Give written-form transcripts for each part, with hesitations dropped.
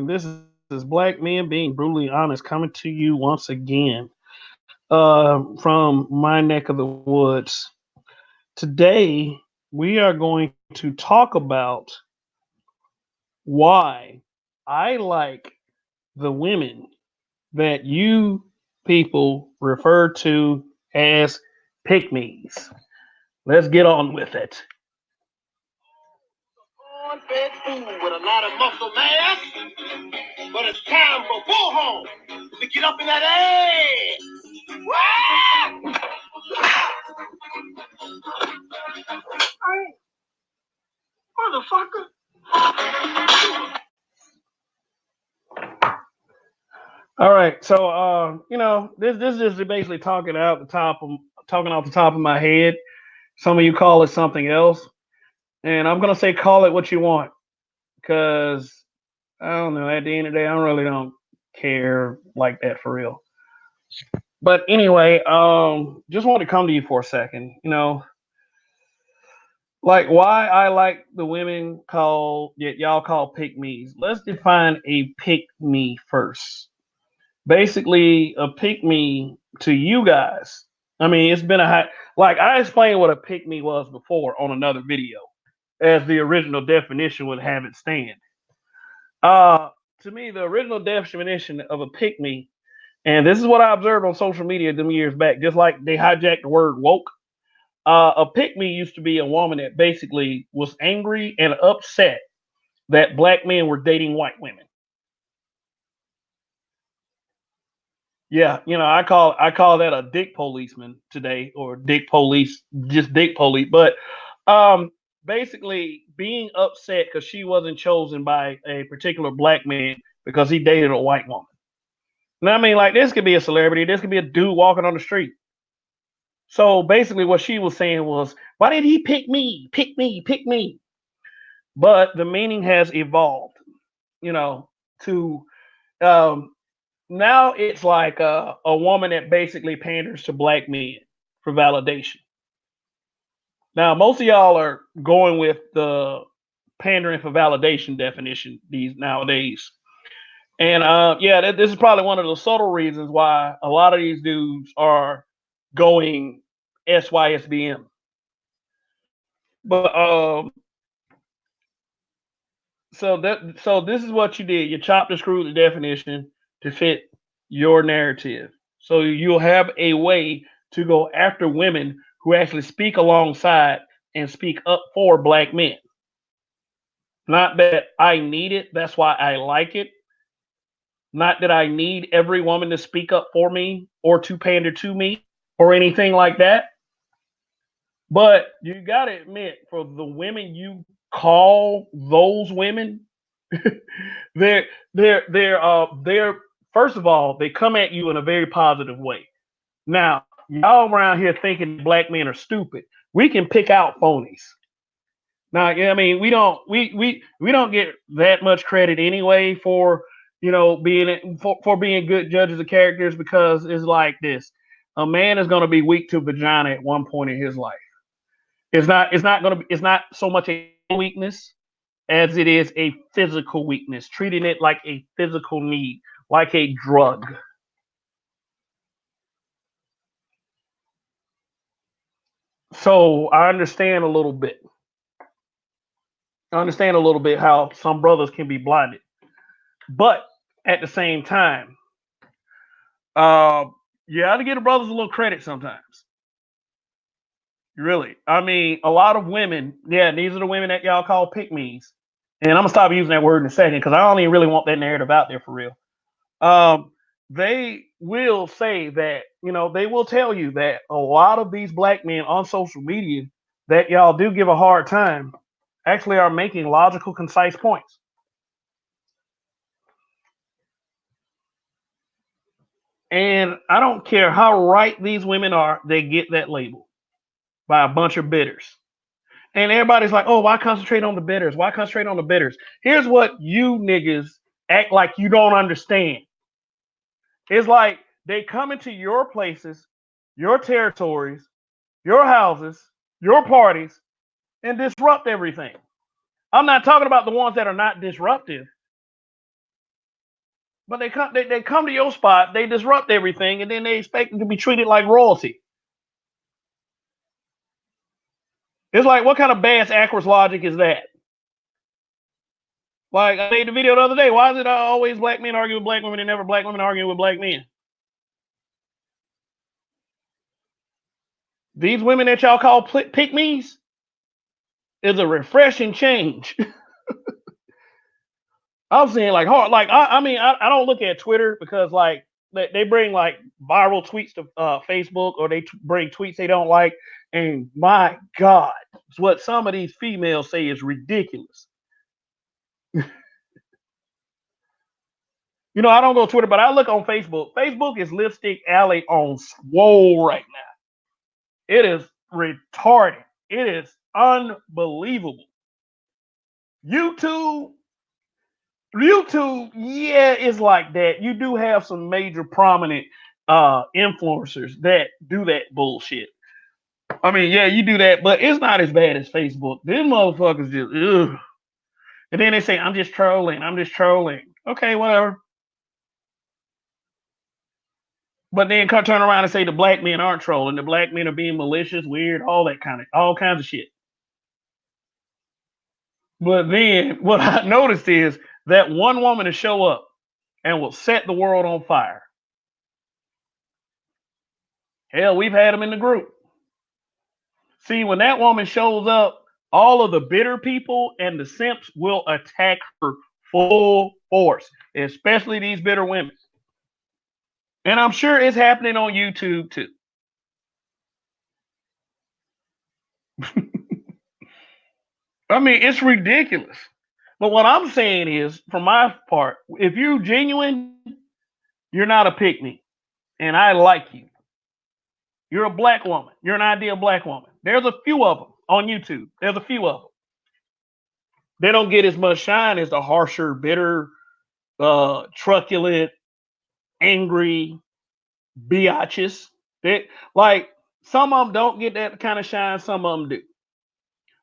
This is Black Men Being Brutally Honest coming to you once again from my neck of the woods. Today, we are going to talk about why I like the women that you people refer to as pick-me's. Let's get on with it. Corn-fed food with a lot of muscle mass, but it's time for bullhorn to get up in that ass. Wah! Hey, motherfucker. All right, so this is just basically talking off the top of my head. Some of you call it something else, and I'm gonna say call it what you want, because I don't know. At the end of the day, I really don't care like that for real. But anyway, just want to come to you for a second. Like why I like the women call y'all call pick me's. Let's define a pick me first. Basically, a pick me to you guys. I mean, it's been a high. Like I explained what a pick me was before on another video, as the original definition would have it stand. Uh, to me, the original definition of a pick me, and this is what I observed on social media them years back, just like they hijacked the word woke. A pick me used to be a woman that basically was angry and upset that black men were dating white women. Yeah, I call that a dick policeman today, or dick police, just dick police. But um, basically being upset because she wasn't chosen by a particular black man because he dated a white woman. Now, I mean, like this could be a celebrity, this could be a dude walking on the street. So basically, what she was saying was, "Why did he pick me? Pick me? Pick me?" But the meaning has evolved, you know, to um, now it's like a woman that basically panders to black men for validation. Now, most of y'all are going with the pandering for validation definition these nowadays. And yeah, this is probably one of the subtle reasons why a lot of these dudes are going SYSBM. But so this is what you did. You chopped and screwed the definition to fit your narrative. So you'll have a way to go after women who actually speak alongside and speak up for black men. Not that I need it, that's why I like it. Not that I need every woman to speak up for me or to pander to me or anything like that. But you gotta admit, for the women you call those women, they're they're first of all, they come at you in a very positive way. Now, y'all around here thinking black men are stupid. We can pick out phonies. Now, yeah, I mean, we don't get that much credit anyway for being for being good judges of characters, because it's like this: a man is going to be weak to vagina at one point in his life. It's not so much a weakness as it is a physical weakness, treating it like a physical need, like a drug. So I understand a little bit how some brothers can be blinded, but at the same time, uh, you got to give the brothers a little credit sometimes. Really, I mean, a lot of women, yeah, these are the women that y'all call pick me's, and I'm gonna stop using that word in a second because I don't even really want that narrative out there for real. Um, they will say that, they will tell you that a lot of these black men on social media that y'all do give a hard time actually are making logical, concise points. And I don't care how right these women are, they get that label by a bunch of bitters. And everybody's like, oh, why concentrate on the bitters? Why concentrate on the bitters? Here's what you niggas act like you don't understand. It's like they come into your places, your territories, your houses, your parties, and disrupt everything. I'm not talking about the ones that are not disruptive. But they come to your spot, they disrupt everything, and then they expect to be treated like royalty. It's like, what kind of bass backwards logic is that? Like, I made the video the other day. Why is it always black men arguing with black women and never black women arguing with black men? These women that y'all call pick me's is a refreshing change. I'm saying like hard. Like I mean, I don't look at Twitter because like they bring like viral tweets to Facebook, or they bring tweets they don't like, and my God, what some of these females say is ridiculous. You know, I don't go to Twitter, but I look on Facebook. Facebook is Lipstick Alley on swole right now. It is retarded. It is unbelievable. YouTube, YouTube, yeah, it's like that. You do have some major prominent influencers that do that bullshit. I mean, yeah, you do that, but it's not as bad as Facebook. These motherfuckers just ugh. And then they say, I'm just trolling, I'm just trolling. Okay, whatever. But then come turn around and say the black men aren't trolling, the black men are being malicious, weird, all kinds of shit. But then what I noticed is that one woman to show up and will set the world on fire. Hell, we've had them in the group. See, when that woman shows up, all of the bitter people and the simps will attack her full force, especially these bitter women. And I'm sure it's happening on YouTube too. I mean, it's ridiculous. But what I'm saying is, for my part, if you're genuine, you're not a pick me. And I like you. You're a black woman. You're an ideal black woman. There's a few of them on YouTube. There's a few of them. They don't get as much shine as the harsher, bitter, truculent, angry biatches. They like some of them don't get that kind of shine. Some of them do.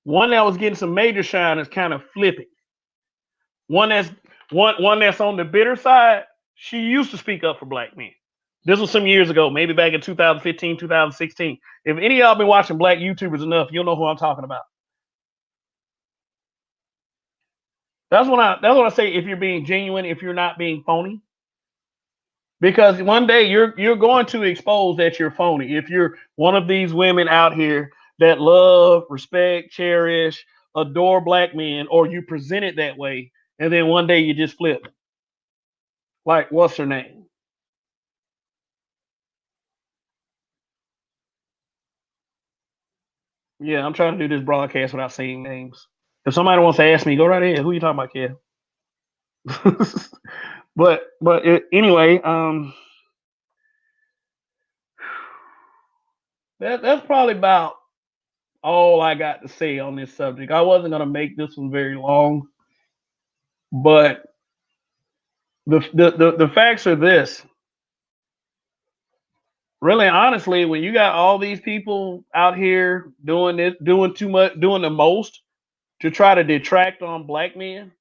One that was getting some major shine is kind of flipping. One that's on the bitter side. She used to speak up for black men. This was some years ago, maybe back in 2015, 2016. If any of y'all been watching black YouTubers enough, you'll know who I'm talking about. That's what I say. If you're being genuine, if you're not being phony, because one day you're going to expose that you're phony. If you're one of these women out here that love, respect, cherish, adore black men, or you present it that way, and then one day you just flip. Like, what's her name? Yeah, I'm trying to do this broadcast without saying names. If somebody wants to ask me, go right ahead. Who you talking about, kid? Anyway, that's probably about all I got to say on this subject. I wasn't gonna make this one very long, but the facts are this. Really, honestly, when you got all these people out here doing this, doing too much, doing the most to try to detract on black men,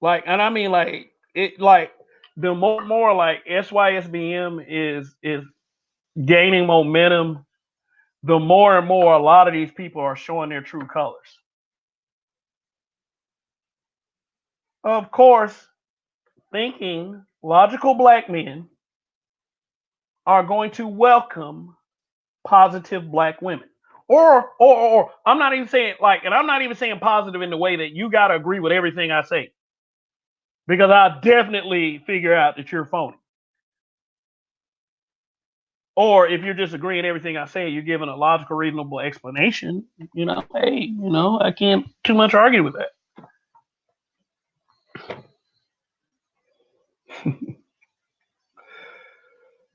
like, and I mean, like it, like the more like SYSBM is gaining momentum, the more and more a lot of these people are showing their true colors. Of course, thinking logical black men are going to welcome positive black women. Or I'm not even saying like, and I'm not even saying positive in the way that you gotta agree with everything I say. Because I definitely figure out that you're phony. Or if you're just agreeing everything I say, you're giving a logical, reasonable explanation, hey, I can't too much argue with that.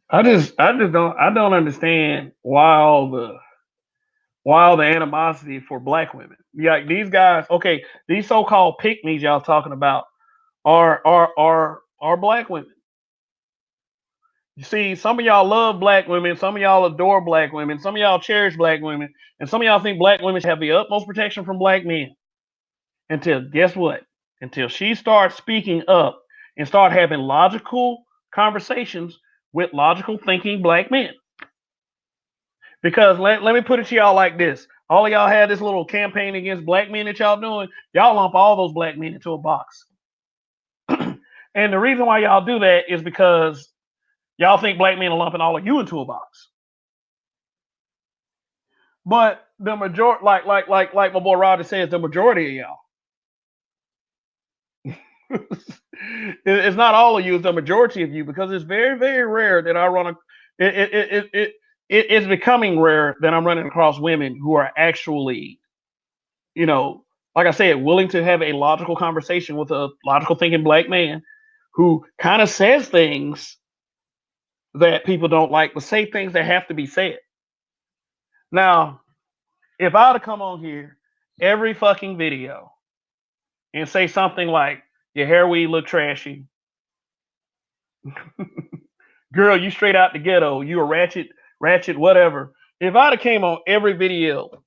I don't understand why all the animosity for black women. Yeah, these guys, okay, these so-called pick me's y'all talking about are black women. You see, some of y'all love black women, some of y'all adore black women, some of y'all cherish black women, and some of y'all think black women should have the utmost protection from black men. Until guess what? until she starts speaking up and start having logical conversations with logical thinking black men. Because let me put it to y'all like this. All of y'all had this little campaign against black men that y'all doing. Y'all lump all those black men into a box. And the reason why y'all do that is because y'all think black men are lumping all of you into a box. But the majority, like my boy Roger says, the majority of y'all. It's not all of you; it's the majority of you, because it's very, very rare that I run a. It's becoming rare that I'm running across women who are actually, you know, like I said, willing to have a logical conversation with a logical thinking black man who kind of says things that people don't like, but say things that have to be said. Now, if I were to come on here every fucking video and say something like, your hair weave look trashy, girl, you straight out the ghetto, you a ratchet, whatever. If I'd have came on every video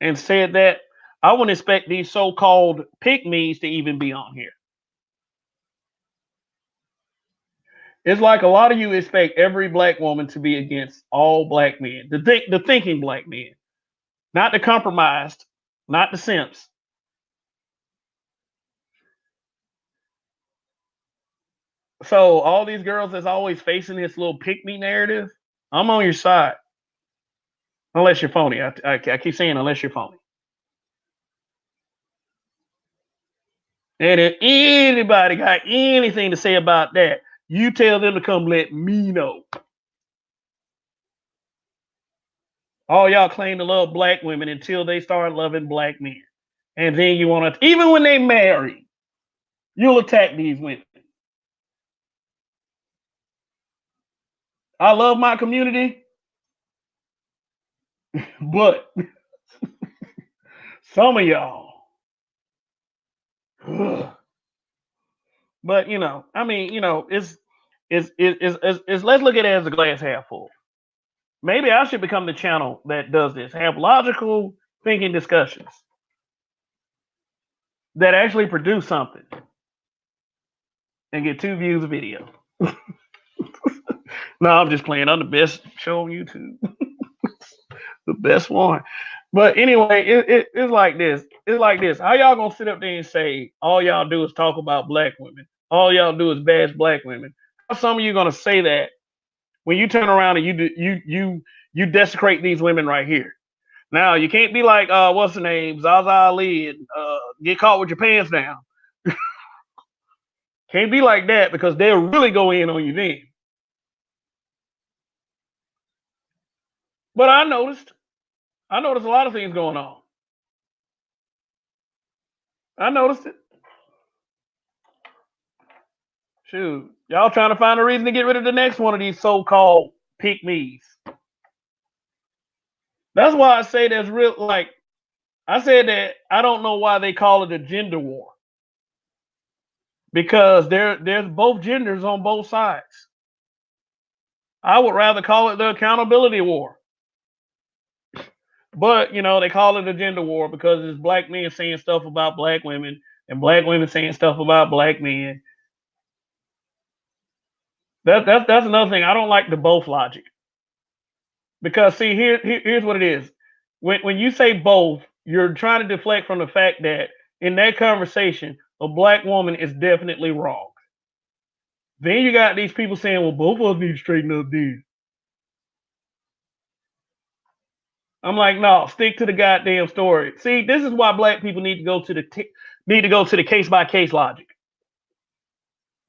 and said that, I wouldn't expect these so-called pick me's to even be on here. It's like a lot of you expect every black woman to be against all black men, the thinking black men, not the compromised, not the simps. So all these girls that's always facing this little pick me narrative, I'm on your side. Unless you're phony. I keep saying unless you're phony. And if anybody got anything to say about that, you tell them to come let me know. All y'all claim to love black women until they start loving black men. And then you want to, even when they marry, you'll attack these women. I love my community, but some of y'all. Ugh. But I mean, it's let's look at it as a glass half full. Maybe I should become the channel that does this. Have logical thinking discussions that actually produce something and get 2 views a video. No, I'm just playing. I'm the best show on YouTube. The best one. But anyway, it's like this. It's like this. How y'all gonna sit up there and say all y'all do is talk about black women? All y'all do is bash black women. How some of you gonna say that when you turn around and you desecrate these women right here? Now you can't be like what's the name, Zaza Ali, and get caught with your pants down. Can't be like that, because they'll really go in on you then. But I noticed a lot of things going on. I noticed it. Shoot, y'all trying to find a reason to get rid of the next one of these so-called pick me's. That's why I say there's real, like I said, that I don't know why they call it a gender war, because there's both genders on both sides. I would rather call it the accountability war. But they call it a gender war because it's black men saying stuff about black women and black women saying stuff about black men. That's another thing. I don't like the both logic, because see, here's what it is. When you say both, you're trying to deflect from the fact that in that conversation, a black woman is definitely wrong. Then you got these people saying, well, both of us need to straighten up these. I'm like, no, stick to the goddamn story. See, this is why black people need to go to the case by case logic,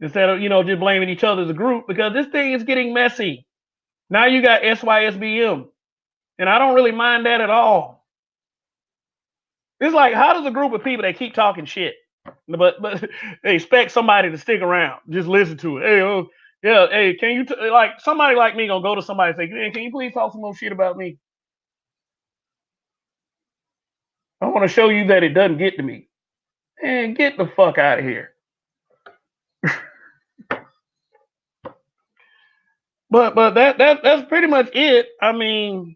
instead of just blaming each other as a group, because this thing is getting messy. Now you got SYSBM, and I don't really mind that at all. It's like, how does a group of people that keep talking shit, but they expect somebody to stick around, just listen to it? Hey, oh yeah, hey, can you like somebody like me gonna go to somebody and say, hey, can you please talk some more shit about me? I want to show you that it doesn't get to me. And get the fuck out of here. But that's pretty much it. I mean,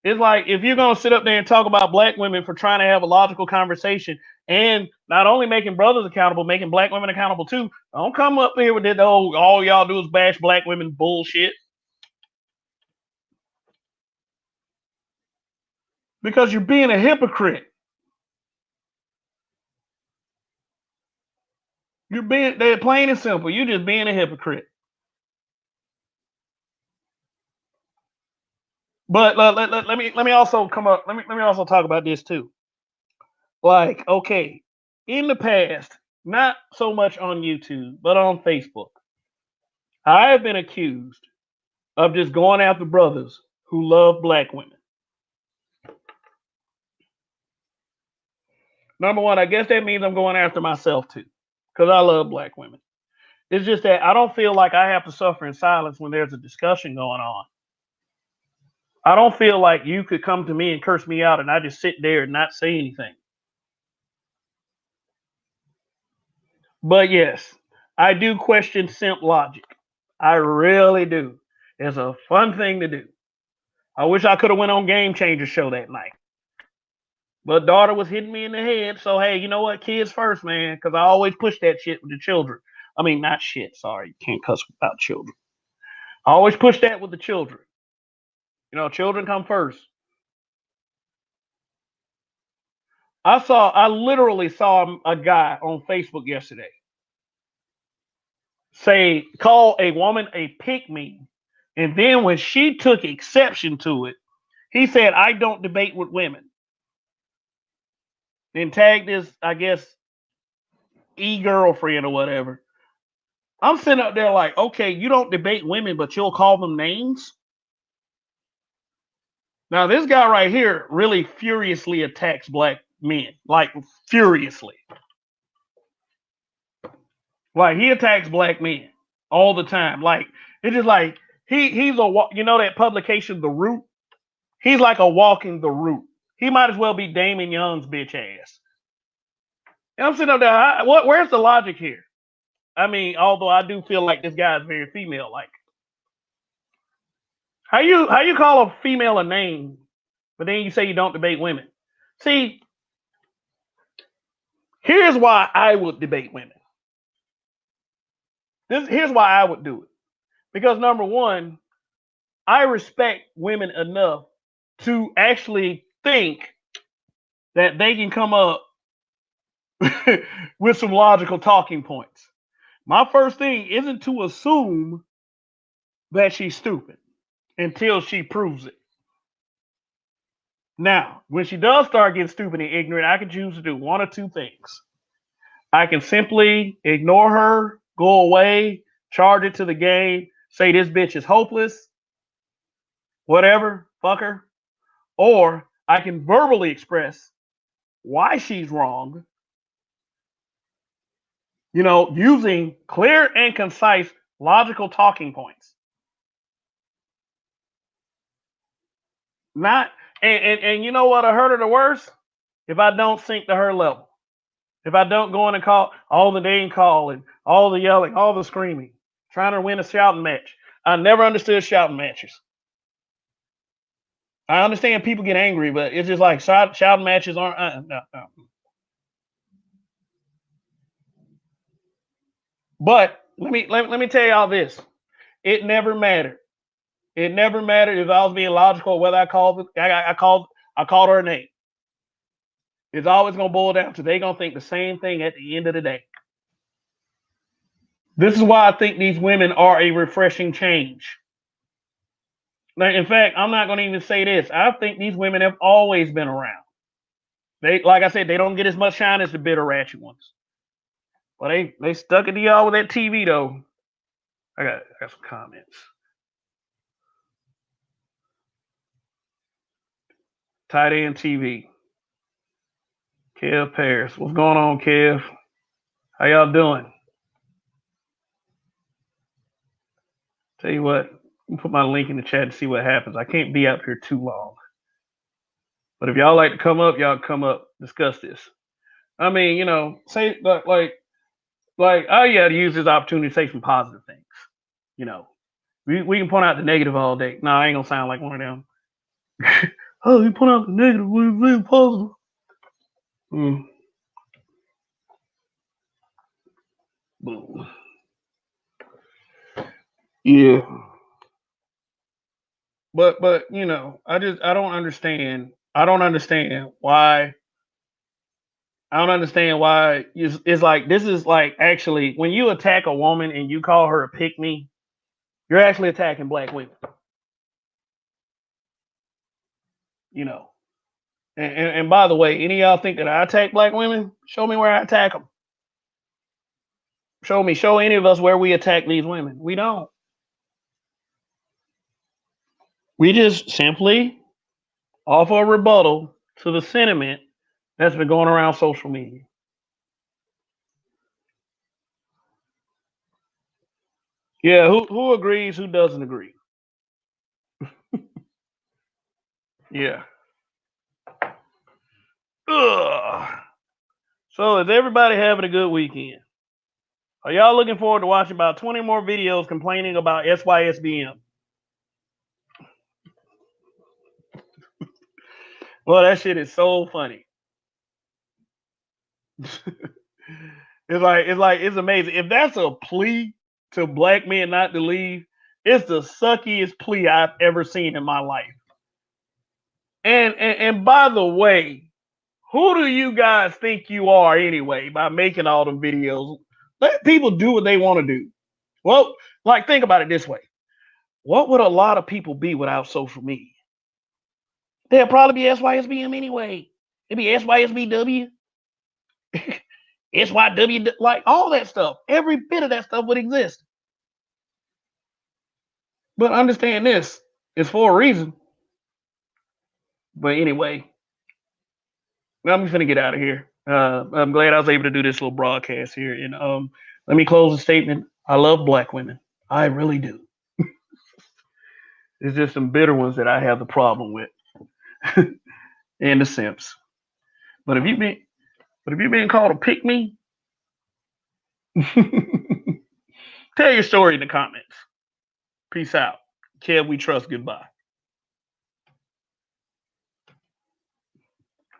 it's like, if you're gonna sit up there and talk about black women for trying to have a logical conversation And not only making brothers accountable, making black women accountable too. Don't come up here with that whole all y'all do is bash black women bullshit. Because you're being a hypocrite. They're plain and simple. You're just being a hypocrite. But let me also come up. Let me also talk about this too. Like, okay, in the past, not so much on YouTube, but on Facebook, I have been accused of just going after brothers who love black women. Number one, I guess that means I'm going after myself too, because I love black women. It's just that I don't feel like I have to suffer in silence when there's a discussion going on. I don't feel like you could come to me and curse me out and I just sit there and not say anything. But yes, I do question simp logic. I really do. It's a fun thing to do. I wish I could have went on Game Changer show that night. But daughter was hitting me in the head, so hey, you know what? Kids first, man, because I always push that shit with the children. I mean, not shit. Sorry, you can't cuss about children. I always push that with the children. Children come first. I literally saw a guy on Facebook yesterday call a woman a pick me, and then when she took exception to it, he said, "I don't debate with women." Then tagged his, I guess, girlfriend or whatever. I'm sitting up there like, okay, you don't debate women, but you'll call them names. Now this guy right here really furiously attacks black men, like furiously. Like he attacks black men all the time. Like it's just like he's that publication The Root. He's like a walking The Root. He might as well be Damon Young's bitch ass. And I'm sitting up there. Where's the logic here? I mean, although I do feel like this guy is very female like. How you call a female a name, but then you say you don't debate women? See, here's why I would debate women. Here's why I would do it. Because number one, I respect women enough to actually think that they can come up with some logical talking points. My first thing isn't to assume that she's stupid until she proves it. Now, when she does start getting stupid and ignorant, I can choose to do one or two things. I can simply ignore her, go away, charge it to the game, say this bitch is hopeless, whatever, fuck her. Or I can verbally express why she's wrong, using clear and concise logical talking points. Not and you know what I heard her the worst? If I don't sink to her level. If I don't go in and call all the name calling, all the yelling, all the screaming, trying to win a shouting match. I never understood shouting matches. I understand people get angry, but it's just like shouting matches aren't. No. But let me tell y'all this: it never mattered. It never mattered if I was being logical, whether I called her a name. It's always gonna boil down to they gonna think the same thing at the end of the day. This is why I think these women are a refreshing change. Now, in fact, I'm not gonna even say this. I think these women have always been around. Like I said, they don't get as much shine as the bitter ratchet ones. But they stuck it to y'all with that TV though. I got some comments. Tight end TV. Kev Paris. What's going on, Kev? How y'all doing? Tell you what, I'll put my link in the chat to see what happens. I can't be up here too long. But if y'all like to come up, y'all come up, discuss this. I mean, say like I got to use this opportunity to say some positive things. We can point out the negative all day. No, I ain't gonna sound like one of them. Oh, you point out the negative, we're positive. Boom. Yeah. But I don't understand. I don't understand why it's like this is like actually when you attack a woman and you call her a pick me, you're actually attacking black women. You know. And by the way, any of y'all think that I attack black women? Show me where I attack them. Show any of us where we attack these women. We don't. We just simply offer a rebuttal to the sentiment that's been going around social media. Yeah, who agrees? Who doesn't agree? Yeah. Ugh. So is everybody having a good weekend? Are y'all looking forward to watching about 20 more videos complaining about SYSBM? Well, that shit is so funny. It's amazing. If that's a plea to black men not to leave, it's the suckiest plea I've ever seen in my life. And by the way, who do you guys think you are anyway by making all them videos? Let people do what they want to do. Well, like think about it this way. What would a lot of people be without social media? They'll probably be SYSBM anyway. It'd be SYSBW, SYW, like all that stuff. Every bit of that stuff would exist. But understand this, it's for a reason. But anyway, I'm just gonna get out of here. I'm glad I was able to do this little broadcast here. And let me close the statement. I love black women. I really do. It's just some bitter ones that I have the problem with, and the simps. But if you been called a pick me, tell your story in the comments. Peace out. Kev, we trust. Goodbye.